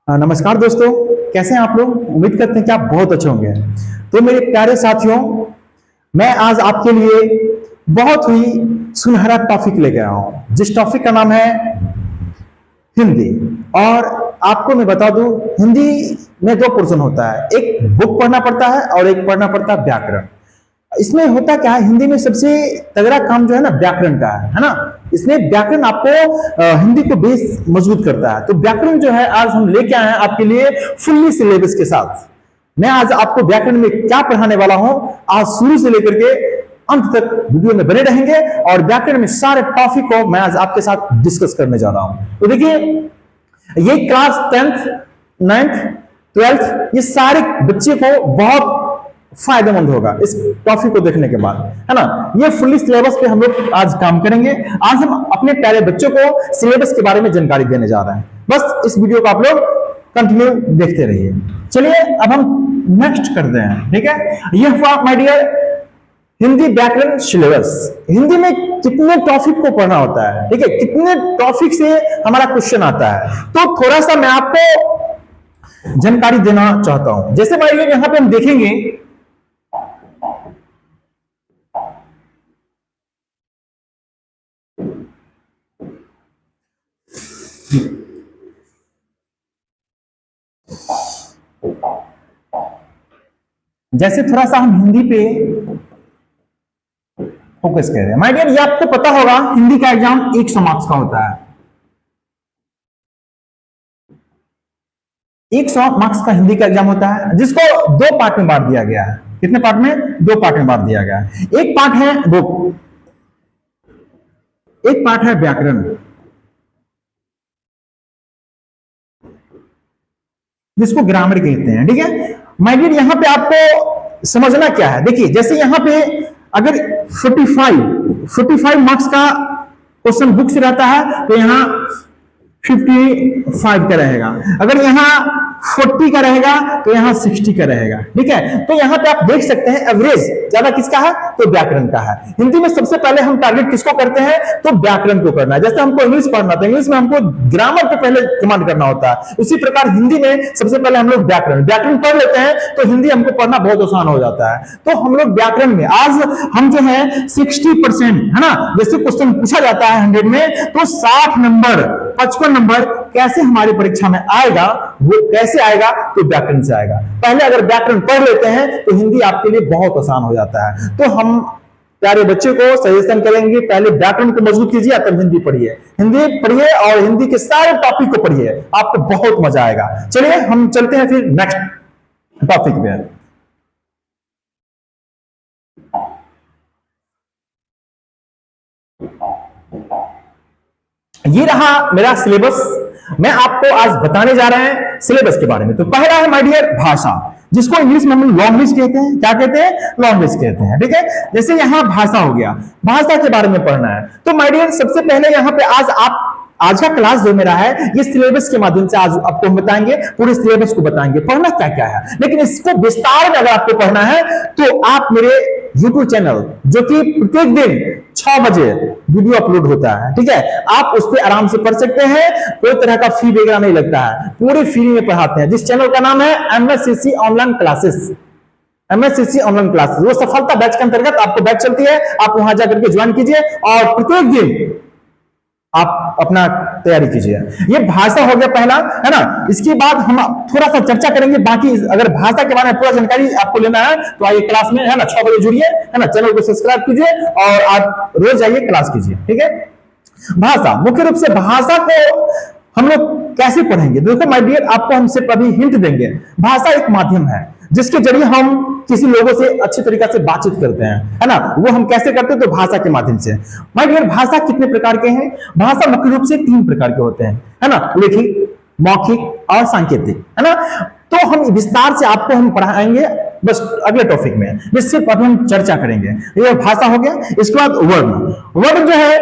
नमस्कार दोस्तों, कैसे हैं आप लोग। उम्मीद करते हैं कि आप बहुत अच्छे होंगे। तो मेरे प्यारे साथियों, मैं आज आपके लिए बहुत ही सुनहरा टॉपिक लेके आया हूं, जिस टॉपिक का नाम है हिंदी। और आपको मैं बता दूं, हिंदी में दो पोर्शन होता है, एक बुक पढ़ना पड़ता है और एक पढ़ना पड़ता है व्याकरण। इसमें होता क्या है, हिंदी में सबसे तगड़ा काम जो है ना, व्याकरण का है ना। इसमें व्याकरण आपको हिंदी को बेस मजबूत करता है। तो व्याकरण जो है आज हम लेके आए हैं आपके लिए फुल्ली सिलेबस के साथ। मैं आज आपको व्याकरण में क्या पढ़ाने वाला हूं, आज शुरू से लेकर के अंत तक वीडियो में बने रहेंगे और व्याकरण में सारे टॉपिक को मैं आज आपके साथ डिस्कस करने जा रहा हूं। तो देखिए, ये क्लास 10th 9th 12th ये सारे बच्चे को बहुत फायदेमंद होगा इस टॉपिक को देखने के बाद, है ना। ये फुल्ली सिलेबस पे हम लोग आज काम करेंगे। आज हम अपने प्यारे बच्चों को सिलेबस के बारे में जानकारी देने जा रहे हैं। बस इस वीडियो को आप लोग कंटिन्यू देखते रहिए। चलिए अब हम नेक्स्ट करते हैं, ठीक है। ये हुआ माय डियर हिंदी व्याकरण सिलेबस। हिंदी में कितने टॉपिक को पढ़ना होता है, ठीक है, कितने टॉपिक से हमारा क्वेश्चन आता है, तो थोड़ा सा मैं आपको जानकारी देना चाहता हूं। जैसे माय डियर यहां पे हम देखेंगे, जैसे थोड़ा सा हम हिंदी पे फोकस कर रहे हैं माय डियर। ये आपको पता होगा, हिंदी का एग्जाम 100 मार्क्स का होता है। 100 मार्क्स का हिंदी का एग्जाम होता है, जिसको दो पार्ट में बांट दिया गया है। कितने पार्ट में? दो पार्ट में बांट दिया गया है। एक पार्ट है बुक, एक पार्ट है व्याकरण, जिसको ग्रामर कहते हैं, ठीक है। माय डियर यहां पे आपको समझना क्या है, देखिए जैसे यहां पे अगर 45 मार्क्स का क्वेश्चन बुक से रहता है तो यहां 55 का रहेगा। अगर यहां 40 का रहेगा तो यहां 60 का रहेगा, ठीक है। तो यहां पे आप देख सकते हैं एवरेज ज्यादा किसका है, तो व्याकरण का है। हिंदी में सबसे पहले हम टारगेट किसको करते हैं, तो व्याकरण को करना है। जैसे हमको इंग्लिश पढ़ना था, इंग्लिश में हमको ग्रामर पे पहले कमांड करना होता है, उसी प्रकार हिंदी में सबसे पहले हम लोग व्याकरण पढ़ लेते हैं तो हिंदी हमको पढ़ना बहुत आसान हो जाता है। तो हम लोग व्याकरण में आज हम जो है 60%, है ना, जैसे क्वेश्चन पूछा जाता है 100 में, तो 60 नंबर 55 नंबर कैसे हमारी परीक्षा में आएगा, वो कैसे आएगा, तो व्याकरण से आएगा। पहले अगर व्याकरण पढ़ लेते हैं तो हिंदी आपके लिए बहुत आसान हो जाता है। तो हम प्यारे बच्चे को सजेशन करेंगे, पहले व्याकरण को मजबूत कीजिए, तब हिंदी पढ़िए और हिंदी के सारे टॉपिक को पढ़िए, आपको बहुत मजा आएगा। चलिए हम चलते हैं फिर नेक्स्ट टॉपिक पे। ये रहा मेरा सिलेबस। मैं आपको आज बताने जा रहे हैं सिलेबस के बारे में। तो पहला है माय डियर भाषा, जिसको इंग्लिश में हम लैंग्वेज कहते हैं। क्या कहते हैं? लैंग्वेज कहते हैं, ठीक है। जैसे यहां भाषा हो गया, भाषा के बारे में पढ़ना है। तो माय डियर सबसे पहले यहां पे आज का क्लास जो मेरा है, ये सिलेबस के माध्यम से आज आपको हम बताएंगे, पूरे सिलेबस को बताएंगे पढ़ना क्या क्या है। लेकिन इसको विस्तार में अगर आपको पढ़ना है तो आप मेरे YouTube चैनल, जो कि प्रत्येक दिन 6 बजे वीडियो अपलोड होता है, ठीक है, आप उस पर आराम से पढ़ सकते हैं। कोई तरह का फी वगैरह नहीं लगता है, पूरे फ्री में पढ़ाते हैं। जिस चैनल का नाम है MSCC online classes, MSCC online classes, वो सफलता बैच के अंतर्गत आपको बैच चलती है। आप वहां जाकर के ज्वाइन कीजिए और प्रत्येक दिन आप अपना तैयारी कीजिए। ये भाषा हो गया पहला, है ना। इसके बाद हम थोड़ा सा चर्चा करेंगे बाकी। अगर भाषा के बारे में पूरा जानकारी आपको लेना है तो आइए क्लास में, है ना, 6 बजे जुड़िए, है ना, चैनल को सब्सक्राइब कीजिए और आप रोज जाइए क्लास कीजिए, ठीक है। भाषा, मुख्य रूप से भाषा को हम लोग कैसे पढ़ेंगे, देखो माय डियर, आपको हम सिर्फ अभी हिंट देंगे। भाषा एक माध्यम है जिसके जरिए हम किसी लोगों से अच्छी तरीके से बातचीत करते हैं, है ना। वो हम कैसे करते हैं, तो भाषा के माध्यम से। माय डियर भाषा कितने प्रकार के हैं? भाषा मुख्य रूप से 3 प्रकार के होते हैं, है ना, लिखित, मौखिक और सांकेतिक, है ना। तो हम विस्तार से आपको हम पढ़ाएंगे बस अगले टॉपिक में, सिर्फ अभी हम चर्चा करेंगे। ये भाषा हो गया। इसके बाद वर्ण जो है,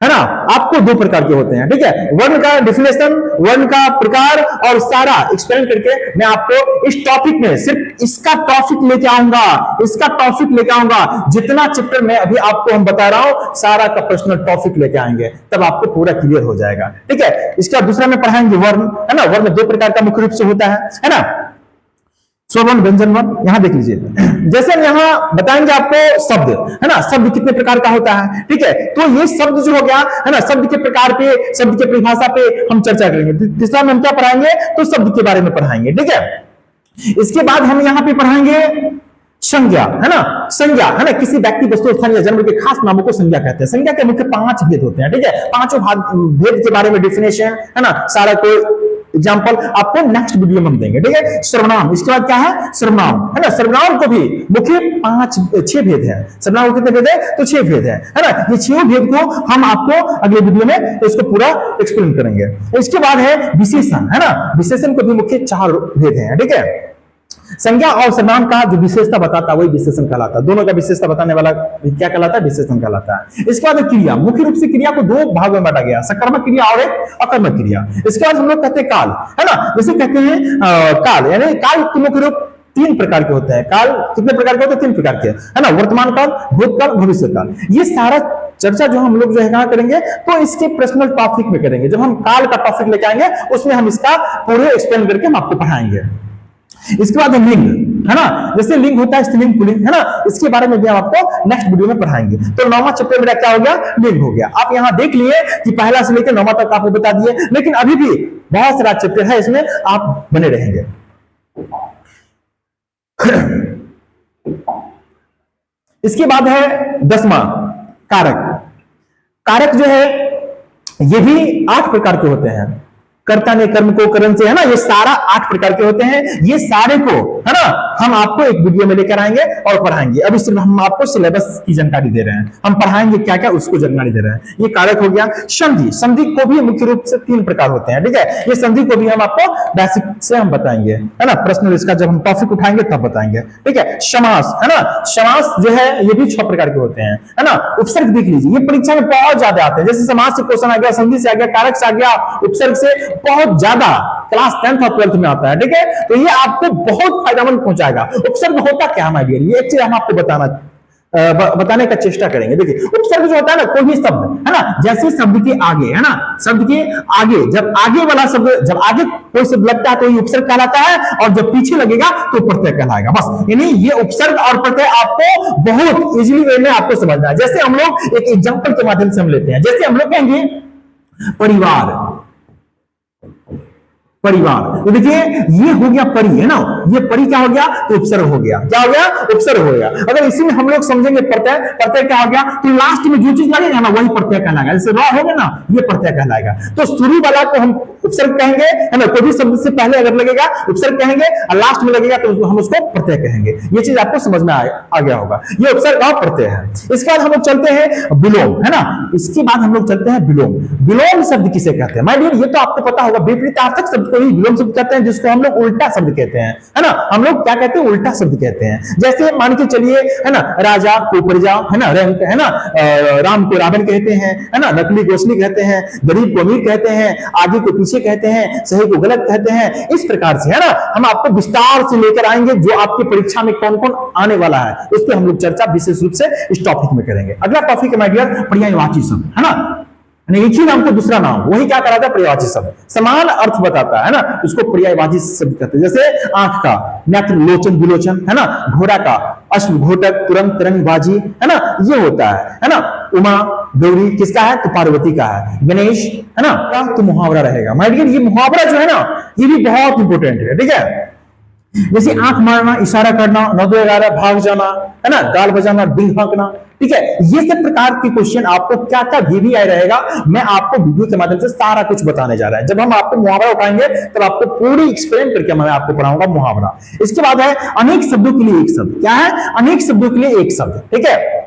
है ना, आपको दो प्रकार के होते हैं, ठीक है। वर्ण का डिफिनेशन, वर्ण का प्रकार और सारा एक्सप्लेन करके मैं आपको इस टॉपिक में सिर्फ इसका टॉपिक लेके आऊंगा, इसका टॉपिक लेके आऊंगा। जितना चैप्टर में अभी आपको हम बता रहा हूं सारा का पर्सनल टॉपिक लेके आएंगे, तब आपको पूरा क्लियर हो जाएगा, ठीक है। इसका दूसरा में पढ़ाएंगे वर्ण, है ना। वर्ण दो प्रकार का मुख्य रूप से होता है ना, स्वर्ण, व्यंजन वर्ण। यहां देख लीजिए, जैसे हम यहां बताएंगे आपको शब्द, है ना, शब्द कितने प्रकार का होता है, ठीक है। तो ये शब्द जो हो गया, है ना, शब्द के प्रकार पे, शब्द के परिभाषा पे हम चर्चा करेंगे। तीसरा में हम क्या पढ़ाएंगे, तो शब्द के बारे में पढ़ाएंगे, ठीक है। इसके बाद हम यहां पे पढ़ाएंगे संज्ञा, है ना। संज्ञा, है ना, किसी व्यक्ति, वस्तु, स्थान या जन्म के खास नामों को संज्ञा कहते हैं। संज्ञा के मुख्य 5 भेद होते हैं, ठीक है। पांचों भेद के बारे में डिफिनेशन, है ना, सारा कोई एग्जाम्पल आपको नेक्स्ट वीडियो में हम देंगे, ठीक है। सर्वनाम, इसके बाद क्या है, सर्वनाम, है ना। सर्वनाम को भी मुख्य 6 भेद है। सर्वनाम को कितने भेद है, तो 6 भेद है ना। ये 6 भेद को हम आपको अगले वीडियो में इसको पूरा एक्सप्लेन करेंगे। इसके बाद है विशेषण, है ना। विशेषण को भी मुख्य 4 भेद है, ठीक है। संज्ञा और सर्वनाम का जो विशेषता बताता है वही विशेषण कहलाता है। दोनों का विशेषता बताने वाला क्या कहलाता है, विशेषण कहलाता है। इसके बाद क्रिया, मुख्य रूप से क्रिया को 2 भागों में बांटा गया, सकर्मक क्रिया और एक अकर्मक क्रिया। इसके बाद हम लोग कहते हैं काल, है ना। जैसे कहते हैं काल, यानी काल के मुख्य रूप 3 प्रकार के होते हैं। काल कितने प्रकार के होते हैं, 3 प्रकार के, है ना। वर्तमान काल, भूतकाल, भविष्य काल। ये सारा चर्चा जो हम लोग जो है कहां करेंगे, तो इसके पर्सनल टॉपिक में करेंगे। जब हम काल का टॉपिक लेके आएंगे उसमें हम इसका पूरे एक्सप्लेन करके हम आपको पढ़ाएंगे। इसके बाद लिंग, है ना। जैसे लिंग होता है स्त्रीलिंग, पुल्लिंग, है ना। इसके बारे में भी हम आपको नेक्स्ट वीडियो में पढ़ाएंगे। तो 9वां चैप्टर मेरा क्या हो गया, लिंग हो गया। आप यहां देख लिए कि पहला से लेकर 9वां तक आपको बता दिए, लेकिन अभी भी बहुत सारा चैप्टर है, इसमें आप बने रहेंगे। इसके बाद है 10वां कारक। कारक जो है ये भी 8 प्रकार के होते हैं। कर्ता ने कर्म को करण से, है ना, ये सारा 8 प्रकार के होते हैं। ये सारे को, है ना, हम आपको एक वीडियो में लेकर आएंगे और पढ़ाएंगे। अभी सिर्फ हम आपको सिलेबस की जानकारी दे रहे हैं, हम पढ़ाएंगे क्या क्या उसको जानकारी दे रहे हैं। ये कारक हो गया। संधि, संधि को भी मुख्य रूप से 3 प्रकार होते हैं, ठीक है। ये संधि को भी हम आपको बेसिक से हम बताएंगे, है ना। पर्सनल इसका जब हम टॉपिक उठाएंगे तब बताएंगे, ठीक है। समास, है ना, समास जो है ये भी 6 प्रकार के होते हैं, है ना। उपसर्ग देख लीजिए, ये परीक्षा में बहुत ज्यादा आते हैं। जैसे समास से क्वेश्चन आ गया, संधि से आ गया, कारक से आ गया, उपसर्ग से बहुत ज्यादा क्लास 10th और 12th में आता है, ठीक है। तो ये आपको बहुत फायदेमंद पहुंचाएगा। उपसर्ग होता क्या है माय डियर, ये एक चीज हम आपको बताने का चेष्टा करेंगे। देखिए उपसर्ग जो होता है ना, कोई भी शब्द, है ना, जैसे शब्द के आगे, है ना, शब्द के आगे जब आगे वाला शब्द, जब आगे कोई शब्द लगता है तो ये उपसर्ग कहलाता है, और जब पीछे लगेगा तो प्रत्यय कहलाएगा। बस, यानी ये उपसर्ग और प्रत्यय आपको बहुत इजीली वे में आपको समझना है। जैसे हम लोग एक एग्जांपल के माध्यम से हम लेते हैं, जैसे हम लोग कहेंगे परिवार, परिवार, तो देखिए ये हो गया परि, है ना। ये परि क्या हो गया, तो उपसर्ग हो गया। क्या हो गया, उपसर्ग हो गया। अगर इसी में हम लोग समझेंगे प्रत्यय, प्रत्यय क्या हो गया, तो लास्ट में जो चीज लगेगा ना वही प्रत्यय कहलाएगा। जैसे र हो गया ना, ये प्रत्यय कहलाएगा। तो शुरू वाला को हम उपसर्ग कहेंगे, है ना। कोई भी शब्द से पहले अगर लगेगा उपसर्ग कहेंगे, और लास्ट में लगेगा तो हम उसको प्रत्यय कहेंगे। ये चीज आपको समझ में आ गया होगा। ये उपसर्ग और प्रत्यय है। इसके बाद हम लोग चलते हैं विलोम, है ना। इसके बाद हम लोग चलते हैं विलोम। विलोम शब्द किसे कहते हैं माय डियर, ये तो आपको पता होगा। विपरीतार्थक शब्द को ही विलोम शब्द कहते हैं, जिसको हम लोग उल्टा शब्द कहते हैं, है ना। हम लोग क्या कहते हैं, उल्टा शब्द कहते हैं। जैसे मान के चलिए, है ना, राजा को प्रजा, है ना, रंक, है ना, राम को रावण कहते हैं, है ना, नकली को असली कहते हैं, गरीब को अमीर कहते हैं, आगे को पीछे कहते हैं, सही को गलत कहते हैं। इस प्रकार से, है ना, हम आपको विस्तार से लेकर आएंगे जो आपकी परीक्षा में कौन कौन आने वाला है, उस पर हम लोग चर्चा विशेष रूप से इस टॉपिक में करेंगे। अगला टॉपिक है माय डियर पर्यायवाची शब्द, है ना। एक ही नाम को दूसरा नाम, वही क्या कराता है, पर्यायवाची शब्द, समान अर्थ बताता है ना, उसको पर्यायवाची शब्द कहते हैं। जैसे आंख का नेत्र, लोचन, विलोचन, है ना। घोड़ा का अश्व, घोटक, तुरंत, तरंगबाजी, है ना, ये होता है ना। उमा, गौरी किसका है, तो पार्वती का है। गणेश, है ना, तो मुहावरा रहेगा माय डियर। ये मुहावरा जो है ना, ये भी बहुत इंपॉर्टेंट है, ठीक है। जैसे आंख मारना, इशारा करना, 9-11 भाग जाना, है ना, गाल बजाना, दिल हाँकना, ठीक है। ये सब प्रकार के क्वेश्चन आपको क्या क्या भी आया रहेगा, मैं आपको वीडियो के माध्यम से सारा कुछ बताने जा रहा है। जब हम आपको मुहावरा उठाएंगे तब आपको पूरी एक्सप्लेन करके मैं आपको पढ़ाऊंगा मुहावरा। इसके बाद है अनेक शब्दों के लिए एक शब्द। क्या है, अनेक शब्दों के लिए एक शब्द, ठीक है।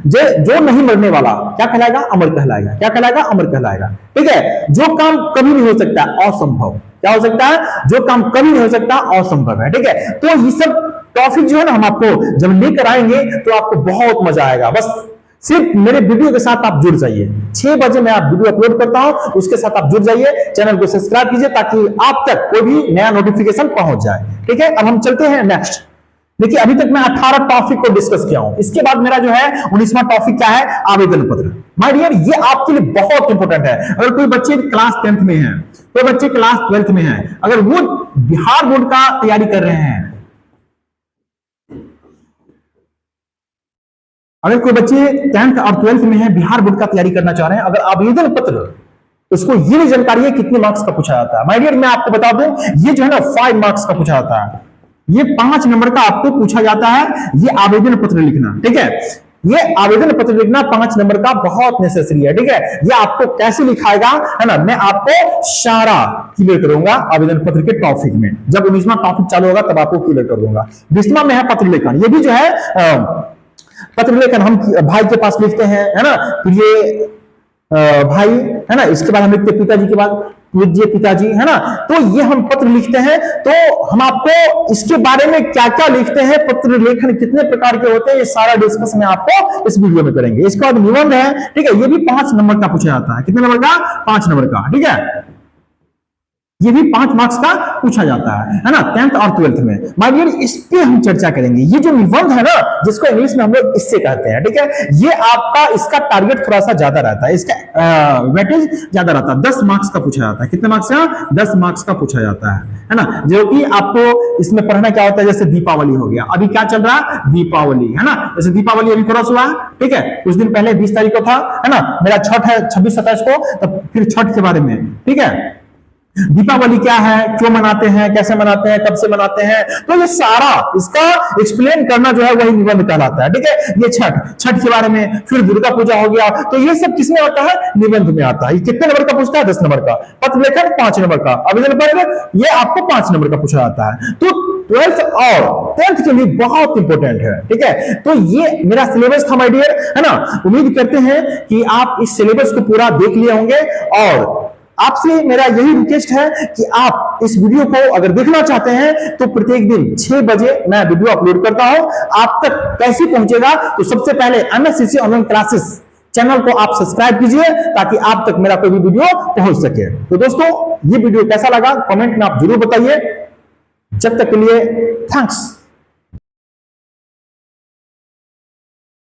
जो नहीं मरने वाला क्या कहलाएगा, अमर कहलाएगा। क्या कहलाएगा, अमर कहलाएगा, ठीक है। जो काम कभी नहीं हो सकता, असंभव। क्या हो सकता है, जो काम कभी नहीं हो सकता, असंभव है, ठीक है। तो ये सब टॉपिक जो है ना हम आपको जब लेकर आएंगे तो आपको बहुत मजा आएगा। बस सिर्फ मेरे वीडियो के साथ आप जुड़ जाइए। 6 बजे मैं आप वीडियो अपलोड करता हूं, उसके साथ आप जुड़ जाइए, चैनल को सब्सक्राइब कीजिए ताकि आप तक कोई भी नया नोटिफिकेशन पहुंच जाए। ठीक है, अब हम चलते हैं नेक्स्ट। देखिए अभी तक मैं 18 टॉपिक को डिस्कस किया हूं, इसके बाद मेरा जो है 19वां टॉपिक क्या है, आवेदन पत्र। माय डियर, ये आपके लिए बहुत इंपॉर्टेंट है। अगर कोई बच्चे क्लास 10th में है, कोई बच्चे क्लास 12th में है, अगर वो बिहार बोर्ड का तैयारी कर रहे हैं, अगर कोई बच्चे 10th और 12th में है, बिहार बोर्ड का तैयारी करना चाह रहे हैं, अगर आवेदन पत्र, उसको ये नहीं जानकारी है कितने मार्क्स का पूछा जाता है। माय डियर, मैं आपको बता दूं, ये जो है ना 5 मार्क्स का पूछा जाता है, ये 5 नंबर का आपको पूछा जाता है, ये आवेदन पत्र लिखना। ठीक है, ये आवेदन पत्र लिखना 5 नंबर का बहुत नेसेसरी है। ठीक है, ये आपको कैसे लिखाएगा, है ना, मैं आपको सारा क्लियर करूंगा आवेदन पत्र के टॉपिक में। जब 19वां टॉपिक चालू होगा तब आपको क्लियर कर दूंगा। 20वां में है पत्र लेखन। ये भी जो है पत्र लेखन हम भाई के पास लिखते हैं, है ना, प्रिय भाई, है ना, इसके बाद हम लिखते हैं पिताजी के बाद पूज्य पिताजी, है ना। तो ये हम पत्र लिखते हैं, तो हम आपको इसके बारे में क्या क्या लिखते हैं, पत्र लेखन कितने प्रकार के होते हैं, ये सारा डिस्कस में आपको इस वीडियो में करेंगे। इसके बाद निबंध है, ठीक है, ये भी 5 नंबर का पूछा जाता है। कितने नंबर का? 5 नंबर का। ठीक है, ये भी 5 मार्क्स का पूछा जाता है ना, 10th और 12th में। माय डियर, इस पे हम चर्चा करेंगे। ये जो निबंध है ना, जिसको इंग्लिश में हम लोग इससे कहते हैं, ठीक है, ये आपका इसका टारगेट थोड़ा सा ज्यादा रहता है, इसका वेटेज ज्यादा रहता है। 10 मार्क्स का पूछा जाता है। कितने मार्क्स का? 10 मार्क्स का पूछा जाता है ना। जो कि आपको इसमें पढ़ना क्या होता है, जैसे दीपावली हो गया, अभी क्या चल रहा है, दीपावली, है ना। जैसे दीपावली अभी क्रॉस हुआ, ठीक है, कुछ दिन पहले 20 तारीख को था, है ना, मेरा छठ है 26-27 को, तो फिर छठ के बारे में, ठीक है, दीपावली क्या है, क्यों मनाते हैं, कैसे मनाते हैं, कब से मनाते हैं, तो ये सारा इसका एक्सप्लेन करना जो है वही निबंध कहलाता है। ठीक है, ये छठ के बारे में, फिर दुर्गा पूजा हो गया, तो ये सब किसमें आता है, निबंध में आता है। ये कितने नंबर का पूछता है? 10 नंबर का। पत्र लेखन 5 नंबर का, आवेदन पत्र ये आपको 5 नंबर का पूछा जाता है। तो 12th और 10th के लिए बहुत इंपॉर्टेंट है। ठीक है, तो ये मेरा सिलेबस था माय डियर, है ना। उम्मीद करते हैं कि आप इस सिलेबस को पूरा देख लिए होंगे, और आपसे मेरा यही रिक्वेस्ट है कि आप इस वीडियो को अगर देखना चाहते हैं तो प्रत्येक दिन 6 बजे मैं वीडियो अपलोड करता हूं। आप तक कैसे पहुंचेगा, तो सबसे पहले MSCC ऑनलाइन क्लासेस चैनल को आप सब्सक्राइब कीजिए ताकि आप तक मेरा कोई भी वीडियो पहुंच सके। तो दोस्तों, ये वीडियो कैसा लगा कमेंट में आप जरूर बताइए। जब तक के लिए थैंक्स।